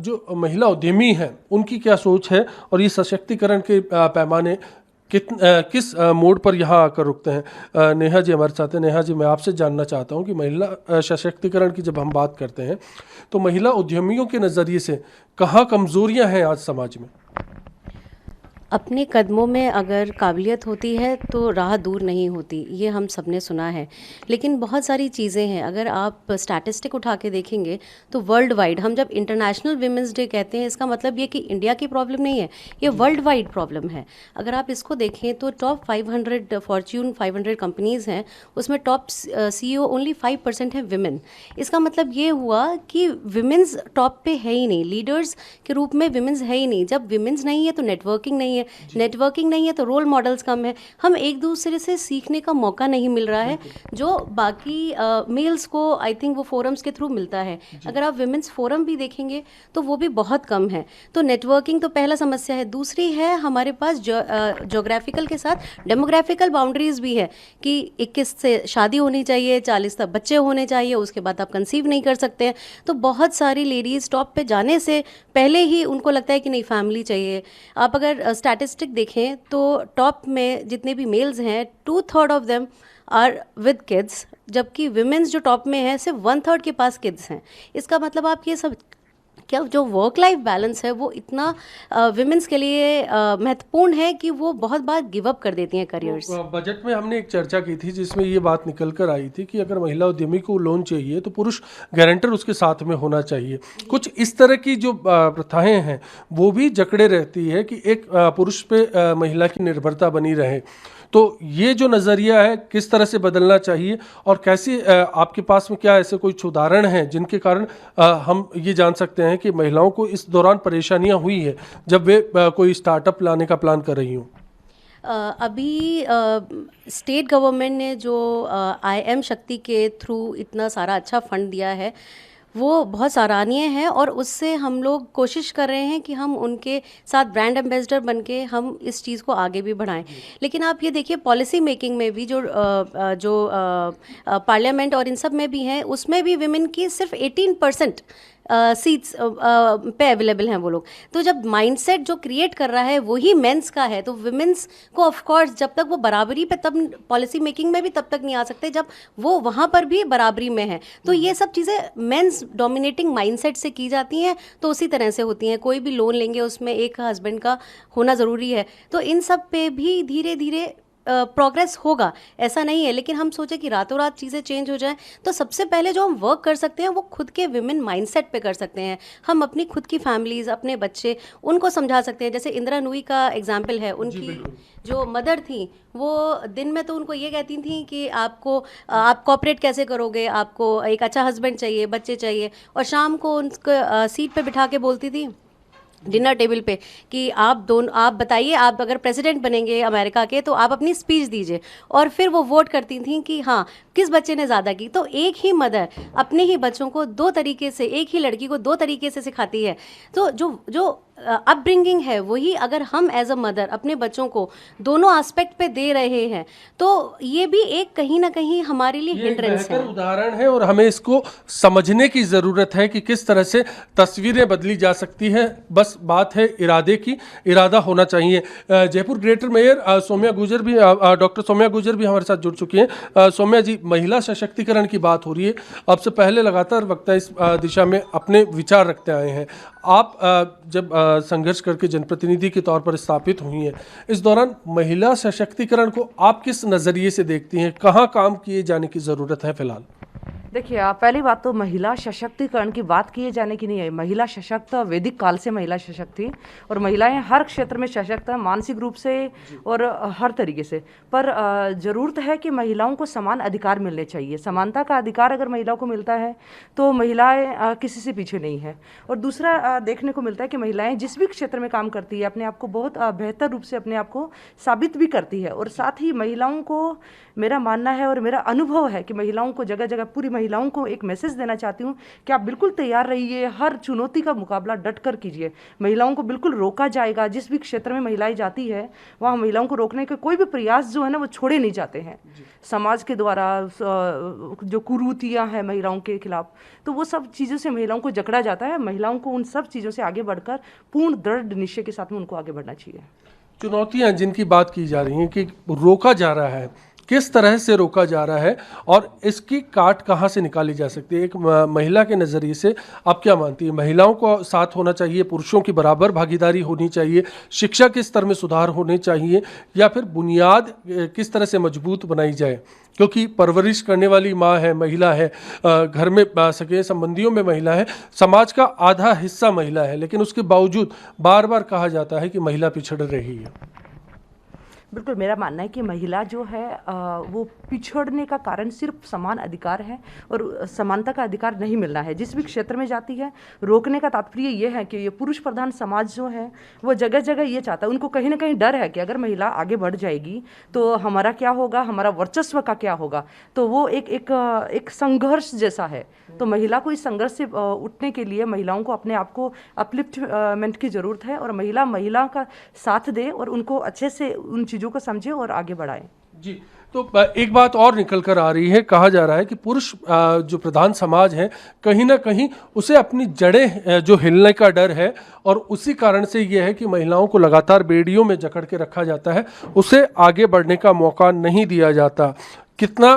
जो महिला उद्यमी हैं उनकी क्या सोच है और ये सशक्तिकरण के पैमाने किस मोड़ पर यहाँ आकर रुकते हैं? नेहा जी हमारे साथ हैं। नेहा जी, मैं आपसे जानना चाहता हूँ कि महिला सशक्तिकरण की जब हम बात करते हैं तो महिला उद्यमियों के नज़रिए से कहाँ कमज़ोरियाँ हैं आज समाज में? अपने कदमों में अगर काबिलियत होती है तो राह दूर नहीं होती, ये हम सब ने सुना है। लेकिन बहुत सारी चीज़ें हैं, अगर आप स्टैटिस्टिक उठा के देखेंगे तो वर्ल्ड वाइड, हम जब इंटरनेशनल वीमेंस डे कहते हैं इसका मतलब ये कि इंडिया की प्रॉब्लम नहीं है, ये वर्ल्ड वाइड प्रॉब्लम है। अगर आप इसको देखें तो टॉप 500 फॉर्च्यून 500 कंपनीज़ हैं, उसमें टॉप CEO ओनली 5% हैं विमेन। इसका मतलब ये हुआ कि विमेंस टॉप पे है ही नहीं, लीडर्स के रूप में विमेंस है ही नहीं। जब विमेंस नहीं है तो नेटवर्किंग नहीं है, नेटवर्किंग नहीं है तो रोल मॉडल्स कम है, हम एक दूसरे से सीखने का मौका नहीं मिल रहा है जो बाकी मेल्स को आई थिंक वो फोरम्स के थ्रू मिलता है। अगर आप विमेंस फोरम भी देखेंगे तो वो भी बहुत कम है। तो नेटवर्किंग तो पहला समस्या है। दूसरी है हमारे पास जोग्राफिकल के साथ डेमोग्राफिकल बाउंड्रीज भी है कि 21 से शादी होनी चाहिए, 40 तक बच्चे होने चाहिए, उसके बाद आप कंसीव नहीं कर सकते हैं। तो बहुत सारी लेडीज़ टॉप पे जाने से पहले ही उनको लगता है कि नहीं, फैमिली चाहिए। आप अगर स्टैटिस्टिक देखें तो टॉप में जितने भी मेल्स हैं 2/3 of them are with kids, जबकि विमेंस जो टॉप में है सिर्फ 1/3 के पास किड्स हैं। इसका मतलब आप ये सब क्या, जो वर्क लाइफ बैलेंस है वो इतना विमेंस के लिए महत्वपूर्ण है कि वो बहुत बार गिव अप कर देती हैं करियर्स। बजट में हमने एक चर्चा की थी जिसमें ये बात निकल कर आई थी कि अगर महिला उद्यमी को लोन चाहिए तो पुरुष गारंटर उसके साथ में होना चाहिए। कुछ इस तरह की जो प्रथाएं हैं वो भी जकड़े रहती है कि एक पुरुष पे महिला की निर्भरता बनी रहे। तो ये जो नज़रिया है किस तरह से बदलना चाहिए और कैसे, आपके पास में क्या ऐसे कोई उदाहरण हैं जिनके कारण हम ये जान सकते हैं कि महिलाओं को इस दौरान परेशानियां हुई है जब वे कोई स्टार्टअप लाने का प्लान कर रही हों? अभी स्टेट गवर्नमेंट ने जो IM शक्ति के थ्रू इतना सारा अच्छा फंड दिया है वो बहुत सराहनीय है, और उससे हम लोग कोशिश कर रहे हैं कि हम उनके साथ ब्रांड एम्बेसडर बन के हम इस चीज़ को आगे भी बढ़ाएं। लेकिन आप ये देखिए पॉलिसी मेकिंग में भी जो पार्लियामेंट और इन सब में भी हैं, उसमें भी विमेन की सिर्फ 18% सीट्स पे अवेलेबल हैं वो लोग। तो जब माइंडसेट जो क्रिएट कर रहा है वही मेंस का है, तो विमेंस को ऑफ कोर्स जब तक वो बराबरी पे, तब पॉलिसी मेकिंग में भी तब तक नहीं आ सकते जब वो वहाँ पर भी बराबरी में है। तो ये सब चीज़ें मेंस डोमिनेटिंग माइंडसेट से की जाती हैं, तो उसी तरह से होती हैं। कोई भी लोन लेंगे उसमें एक हस्बैंड का होना ज़रूरी है, तो इन सब पे भी धीरे धीरे प्रोग्रेस होगा, ऐसा नहीं है। लेकिन हम सोचे कि रातों रात चीज़ें चेंज हो जाएं, तो सबसे पहले जो हम वर्क कर सकते हैं वो खुद के विमेन माइंडसेट पे कर सकते हैं। हम अपनी खुद की फैमिलीज़, अपने बच्चे, उनको समझा सकते हैं। जैसे इंदिरा नूई का एग्जाम्पल है, उनकी जो मदर थी वो दिन में तो उनको ये कहती थी कि आप कॉपरेट कैसे करोगे, आपको एक अच्छा हस्बैंड चाहिए, बच्चे चाहिए, और शाम को उनको सीट पे बिठा के बोलती थी डिनर टेबल पे कि आप बताइए, आप अगर प्रेसिडेंट बनेंगे अमेरिका के तो आप अपनी स्पीच दीजिए, और फिर वो वोट करती थी कि हाँ किस बच्चे ने ज़्यादा की। तो एक ही मदर अपने ही बच्चों को दो तरीके से, एक ही लड़की को दो तरीके से सिखाती है। तो जो अपब्रिंगिंग है वही अगर हम एज अ मदर अपने बच्चों को दोनों एस्पेक्ट पे दे रहे हैं तो ये भी एक कहीं ना कहीं हमारे लिए हिंड्रेंस है। उदाहरण है और हमें इसको समझने की ज़रूरत है कि किस तरह से तस्वीरें बदली जा सकती हैं। बस बात है इरादे की, इरादा होना चाहिए। जयपुर ग्रेटर मेयर सौम्या गुर्जर भी, डॉक्टर सौम्या गुर्जर भी हमारे साथ जुड़ चुकी हैं। सौम्या जी, महिला सशक्तिकरण की बात हो रही है, अब से पहले लगातार वक्ता इस दिशा में अपने विचार रखते आए हैं। आप जब संघर्ष करके जनप्रतिनिधि के तौर पर स्थापित हुई हैं, इस दौरान महिला सशक्तिकरण को आप किस नज़रिए से देखती हैं? कहाँ काम किए जाने की ज़रूरत है फिलहाल? देखिए, पहली बात तो महिला सशक्तिकरण की बात किए जाने की नहीं है। महिला सशक्त वैदिक काल से महिला सशक्त थी, और महिलाएं हर क्षेत्र में सशक्त हैं, मानसिक रूप से और हर तरीके से। पर ज़रूरत है कि महिलाओं को समान अधिकार मिलने चाहिए। समानता का अधिकार अगर महिलाओं को मिलता है तो महिलाएं किसी से पीछे नहीं है। और दूसरा देखने को मिलता है कि महिलाएं जिस भी क्षेत्र में काम करती है अपने आप को बहुत बेहतर रूप से अपने आप को साबित भी करती है। और साथ ही महिलाओं को, मेरा मानना है और मेरा अनुभव है कि महिलाओं को जगह जगह, पूरी महिलाओं को एक मैसेज देना चाहती हूँ कि आप बिल्कुल तैयार रहिए, हर चुनौती का मुकाबला डट कर कीजिए। महिलाओं को बिल्कुल रोका जाएगा, जिस भी क्षेत्र में महिलाएं जाती है वहाँ महिलाओं को रोकने के कोई भी प्रयास जो है ना वो छोड़े नहीं जाते हैं समाज के द्वारा। जो कुरीतियाँ हैं महिलाओं के खिलाफ, तो वो सब चीज़ों से महिलाओं को जकड़ा जाता है। महिलाओं को उन सब चीज़ों से आगे बढ़कर पूर्ण दृढ़ निश्चय के साथ में उनको आगे बढ़ना चाहिए। चुनौतियां जिनकी बात की जा रही हैं कि रोका जा रहा है, किस तरह से रोका जा रहा है और इसकी काट कहाँ से निकाली जा सकती है? एक महिला के नज़रिए से आप क्या मानती है? महिलाओं को साथ होना चाहिए, पुरुषों की बराबर भागीदारी होनी चाहिए, शिक्षा के स्तर में सुधार होने चाहिए, या फिर बुनियाद किस तरह से मजबूत बनाई जाए? क्योंकि परवरिश करने वाली माँ है, महिला है, घर में सगे संबंधियों में महिला है, समाज का आधा हिस्सा महिला है, लेकिन उसके बावजूद बार बार कहा जाता है कि महिला पिछड़ रही है। बिल्कुल, मेरा मानना है कि महिला जो है वो पिछड़ने का कारण सिर्फ समान अधिकार है और समानता का अधिकार नहीं मिलना है। जिस भी क्षेत्र में जाती है, रोकने का तात्पर्य ये है कि ये पुरुष प्रधान समाज जो है वो जगह जगह ये चाहता है, उनको कहीं ना कहीं डर है कि अगर महिला आगे बढ़ जाएगी तो हमारा क्या होगा, हमारा वर्चस्व का क्या होगा। तो वो एक संघर्ष जैसा है। तो महिला को इस संघर्ष से उठने के लिए महिलाओं को अपने आप को अपलिफ्टमेंट की ज़रूरत है और महिला का साथ दे और उनको अच्छे से उन चीज़ों को समझे और आगे बढ़ाए। जी, तो एक बात और निकल कर आ रही है, कहा जा रहा है कि पुरुष जो प्रधान समाज है कहीं ना कहीं उसे अपनी जड़ें जो हिलने का डर है और उसी कारण से यह है कि महिलाओं को लगातार बेड़ियों में जकड़ के रखा जाता है, उसे आगे बढ़ने का मौका नहीं दिया जाता। कितना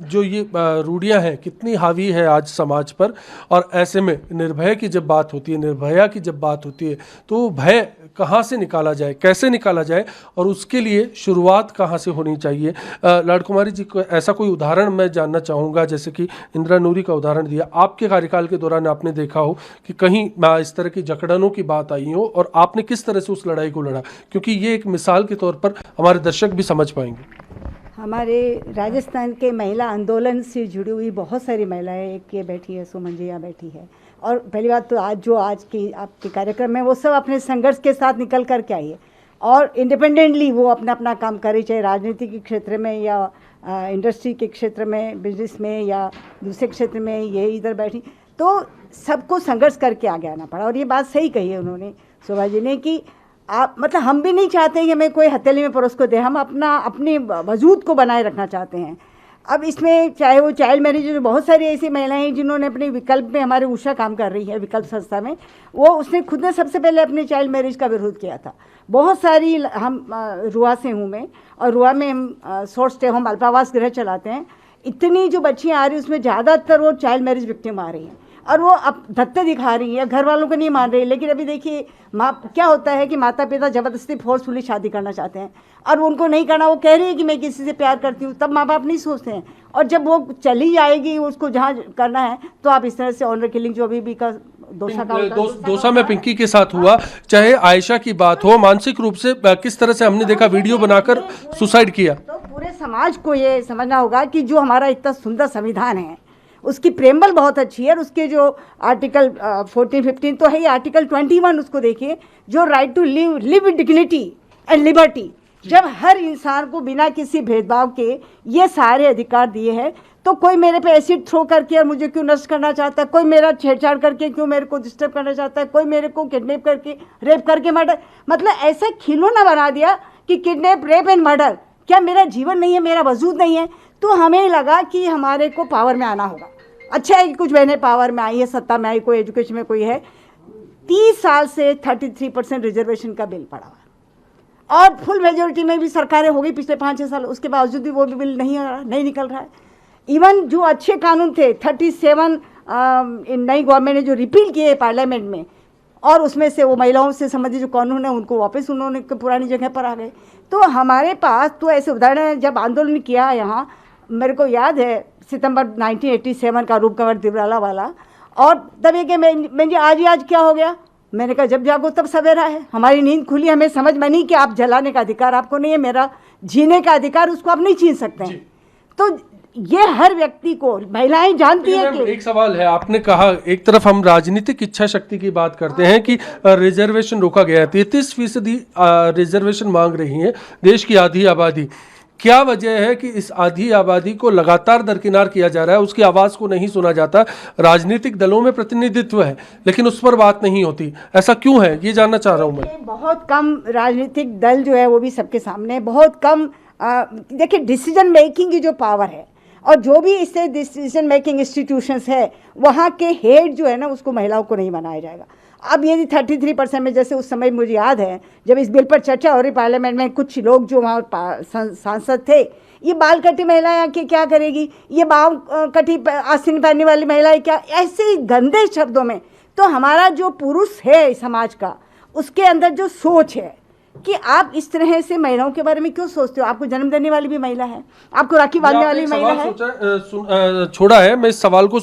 जो ये रूढ़ियाँ हैं कितनी हावी है आज समाज पर, और ऐसे में निर्भय की जब बात होती है, निर्भया की जब बात होती है, तो भय कहाँ से निकाला जाए, कैसे निकाला जाए और उसके लिए शुरुआत कहाँ से होनी चाहिए? लाडकुमारी जी को ऐसा कोई उदाहरण मैं जानना चाहूँगा, जैसे कि इंदिरा नूरी का उदाहरण दिया, आपके कार्यकाल के दौरान आपने देखा हो कि कहीं इस तरह की जकड़नों की बात आई हो और आपने किस तरह से उस लड़ाई को लड़ा, क्योंकि ये एक मिसाल के तौर पर हमारे दर्शक भी समझ पाएंगे। हमारे राजस्थान के महिला आंदोलन से जुड़ी हुई बहुत सारी महिलाएं, एक ये बैठी है, सुमन जी यहाँ बैठी है, और पहली बात तो आज की आपके कार्यक्रम में वो सब अपने संघर्ष के साथ निकल कर के आई है और इंडिपेंडेंटली वो अपना अपना काम करे, चाहे राजनीति के क्षेत्र में या इंडस्ट्री के क्षेत्र में, बिजनेस में या दूसरे क्षेत्र में, ये इधर बैठी, तो सबको संघर्ष करके आगे आना पड़ा। और ये बात सही कही है उन्होंने, शोभा जी ने, कि आप मतलब हम भी नहीं चाहते कि हमें कोई हथेली में परोस को दे, हम अपने वजूद को बनाए रखना चाहते हैं। अब इसमें चाहे वो चाइल्ड मैरिज, जो बहुत सारी ऐसी महिलाएं हैं जिन्होंने अपने विकल्प में, हमारे उषा काम कर रही है विकल्प संस्था में, उसने खुद ने सबसे पहले अपने चाइल्ड मैरिज का विरोध किया था। बहुत सारी, हम रुआ से हूँ मैं, और रुआ में हम शॉर्ट स्टे होम अल्पावास गृह चलाते हैं। इतनी जो बच्चियाँ आ रही हैं उसमें ज़्यादातर वो चाइल्ड मैरिज विक्टिम आ रही हैं और वो अब धत्ते दिखा रही है, घर वालों को नहीं मान रही। लेकिन अभी देखिए क्या होता है कि माता पिता ज़बरदस्ती फोर्सफुली शादी करना चाहते हैं और उनको नहीं करना, वो कह रही है कि मैं किसी से प्यार करती हूँ, तब माँ बाप नहीं सोचते हैं। और जब वो चली जाएगी उसको जहाँ करना है, तो आप इस तरह से ऑनर किलिंग जो अभी भी का दोसा में पिंकी के साथ हुआ, चाहे आयशा की बात हो, मानसिक रूप से किस तरह से हमने देखा वीडियो बनाकर सुसाइड किया। तो पूरे समाज को ये समझना होगा कि जो हमारा इतना सुंदर संविधान है उसकी प्रेम्बल बहुत अच्छी है, और उसके जो आर्टिकल 14-15 तो है ही, आर्टिकल 21 उसको देखिए, जो right to live with dignity and liberty, जब हर इंसान को बिना किसी भेदभाव के ये सारे अधिकार दिए हैं, तो कोई मेरे पे एसिड थ्रो करके और मुझे क्यों नष्ट करना चाहता है, कोई मेरा छेड़छाड़ करके क्यों मेरे को डिस्टर्ब करना चाहता है, कोई मेरे को किडनैप करके, रेप करके मर्डर, मतलब ऐसा खिलौना बना दिया कि किडनैप, रेप एंड मर्डर क्या मेरा जीवन नहीं है, मेरा वजूद नहीं है। तो हमें लगा कि हमारे को पावर में आना होगा। अच्छा है कि कुछ बहनें पावर में आई है, सत्ता में आई, कोई एजुकेशन में कोई है। 30 साल से 33% रिजर्वेशन का बिल पड़ा हुआ और फुल मेजोरिटी में भी सरकारें हो गई पिछले 5-6 साल, उसके बावजूद भी वो भी बिल नहीं निकल रहा है। इवन जो अच्छे कानून थे 37 नई गवर्नमेंट ने जो रिपील किए पार्लियामेंट में, और उसमें से वो महिलाओं से संबंधित जो कानून है उनको वापस उन्होंने पुरानी जगह पर आ गए। तो हमारे पास तो ऐसे उदाहरण है, जब आंदोलन किया यहाँ, मेरे को याद है सितंबर 1987 का रूप कंवर दिवराला वाला, और तब ये कि मैं आज क्या हो गया, मैंने कहा जब जागो तब सवेरा है। हमारी नींद खुली, हमें समझ में नहीं कि आप जलाने का अधिकार आपको नहीं है, मेरा जीने का अधिकार उसको आप नहीं छीन सकते हैं। तो ये हर व्यक्ति को, महिलाएं जानती है कि एक सवाल है, आपने कहा एक तरफ हम राजनीतिक इच्छा शक्ति की बात करते हैं कि रिजर्वेशन रोका गया है, 33% रिजर्वेशन मांग रही है देश की आधी आबादी, क्या वजह है कि इस आधी आबादी को लगातार दरकिनार किया जा रहा है, उसकी आवाज़ को नहीं सुना जाता? राजनीतिक दलों में प्रतिनिधित्व है लेकिन उस पर बात नहीं होती, ऐसा क्यों है, ये जानना चाह रहा हूँ मैं। बहुत कम राजनीतिक दल जो है वो भी सबके सामने है, बहुत कम। देखिए, डिसीजन मेकिंग की जो पावर है और जो भी इससे डिसीजन मेकिंग इंस्टीट्यूशंस है, वहाँ के हेड जो है ना, उसको महिलाओं को नहीं बनाया जाएगा। अब यदि 33% में, जैसे उस समय मुझे याद है जब इस बिल पर चर्चा हो रही पार्लियामेंट में, कुछ लोग जो वहाँ सांसद थे, ये बाल कटी महिलाएं आके क्या करेगी, ये बाल कटी आस्तीन पहनने वाली महिलाएं क्या, ऐसे गंदे शब्दों में। तो हमारा जो पुरुष है समाज का, उसके अंदर जो सोच है कि आप इस तरह से महिलाओं के बारे में क्यों सोचते हो? आपको जन्म देने वाली भी महिला है, आपको राखी बांधने वाली भी महिला है। छोड़ा है, मैं इस सवाल को